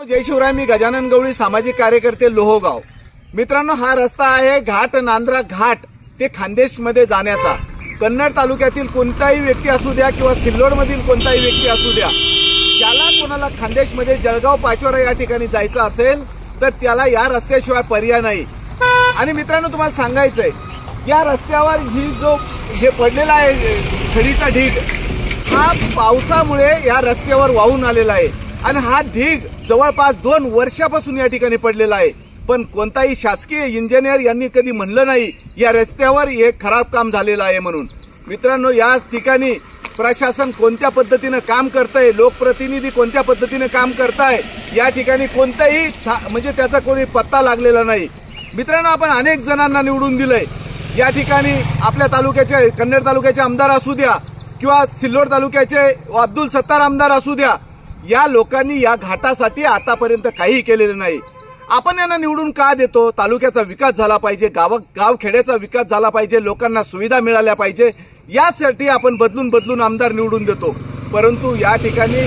जय शिवराय. मी गजानन गवळी, सामाजिक कार्यकर्ते, लोहगाव. मित्रांनो, हा रस्ता आहे घाट नांद्रा घाट ते खान्देशमध्ये जाण्याचा. कन्नड तालुक्यातील कोणताही व्यक्ती असू द्या किंवा सिल्लोडमधील कोणताही व्यक्ती असू द्या, ज्याला कोणाला खान्देशमध्ये जळगाव पाचोरा या ठिकाणी जायचं असेल तर त्याला या रस्त्याशिवाय पर्याय नाही. आणि मित्रांनो, तुम्हाला सांगायचंय, या रस्त्यावर हे पडलेला आहे खडीचा ढीग, हा पावसामुळे या रस्त्यावर वाहून आलेला आहे. आणि हा ढीग जवळपास 2 वर्षापासून या ठिकाणी पडलेला आहे. पण कोणताही शासकीय इंजिनियर यांनी कधी म्हणलं नाही या रस्त्यावर एक खराब काम झालेलं आहे म्हणून. मित्रांनो, या ठिकाणी प्रशासन कोणत्या पद्धतीनं काम करतंय, लोकप्रतिनिधी कोणत्या पद्धतीनं काम करताय, या ठिकाणी कोणताही म्हणजे त्याचा कोणी पत्ता लागलेला नाही. मित्रांनो, आपण अनेक जणांना निवडून दिलंय. या ठिकाणी आपल्या तालुक्याचे, कन्नड तालुक्याचे आमदार असू द्या किंवा सिल्लोड तालुक्याचे अब्दुल सत्तार आमदार असू द्या, या लोकांनी या घाटासाठी आतापर्यंत काही केलेलं नाही. आपण यांना निवडून का देतो? तालुक्याचा विकास झाला पाहिजे, गावखेड्याचा विकास झाला पाहिजे, लोकांना सुविधा मिळाल्या पाहिजे, यासाठी आपण बदलून आमदार निवडून देतो. परंतु या ठिकाणी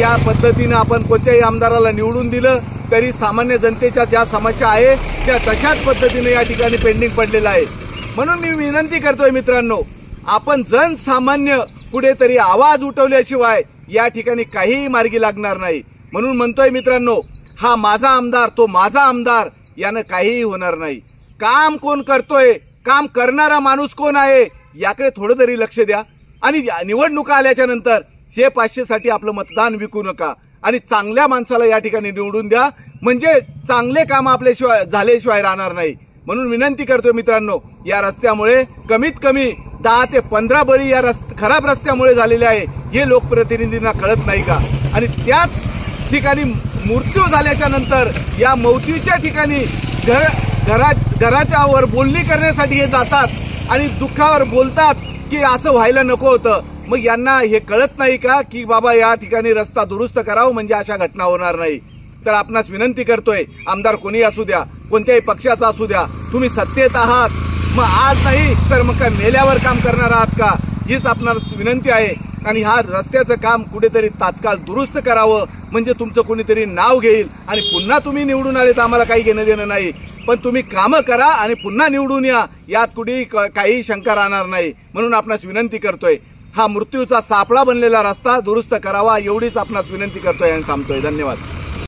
या पद्धतीनं आपण कोणत्याही आमदाराला निवडून दिलं तरी सामान्य जनतेच्या ज्या समस्या आहे त्या तशाच पद्धतीने या ठिकाणी पेंडिंग पडलेला आहे. म्हणून मी विनंती करतोय मित्रांनो, आपण जनसामान्य कुठेतरी आवाज उठवल्याशिवाय या ठिकाणी काहीही मार्गी लागणार नाही. म्हणून म्हणतोय मित्रांनो, हा माझा आमदार, तो माझा आमदार, यानं काहीही होणार नाही. काम कोण करतोय, काम करणारा माणूस कोण आहे, याकडे थोडं तरी लक्ष द्या. आणि निवडणुका आल्याच्या नंतर 100-500 साठी आपलं मतदान विकू नका आणि चांगल्या माणसाला या ठिकाणी निवडून द्या, म्हणजे चांगले काम आपल्याशिवाय झाल्याशिवाय राहणार नाही. म्हणून विनंती करतोय मित्रांनो, या रस्त्यामुळे कमीत कमी 10 ते 15 बळी या खराब रस्त्यामुळे झालेले आहे. हे लोकप्रतिनिधींना कळत नाही का? आणि त्याच ठिकाणी मृत्यू झाल्याच्या नंतर या मौतीच्या ठिकाणी घराच्या वर बोलणी करण्यासाठी हे जातात आणि दुःखावर बोलतात की असं व्हायला नको होतं. मग यांना हे कळत नाही का की बाबा या ठिकाणी रस्ता दुरुस्त करावं म्हणजे अशा घटना होणार नाही. तर आपणास विनंती करतोय, आमदार कोणी असू द्या, कोणत्याही पक्षाचा असू द्या, तुम्ही सत्तेत आहात, मग आज नाही तर मग काय मेल्यावर काम करणार आहात का? हीच आपणास विनंती आहे. आणि हा रस्त्याचं काम कुठेतरी तात्काळ दुरुस्त करावं, म्हणजे तुमचं कोणीतरी नाव घेईल आणि पुन्हा तुम्ही निवडून आले तर आम्हाला काही घेणं देणं नाही. पण तुम्ही कामं करा आणि पुन्हा निवडून या, यात कुठेही काही शंका राहणार नाही. म्हणून आपणास विनंती करतोय, हा मृत्यूचा सापळा बनलेला रस्ता दुरुस्त करावा, एवढीच आपणास विनंती करतोय आणि थांबतोय. धन्यवाद.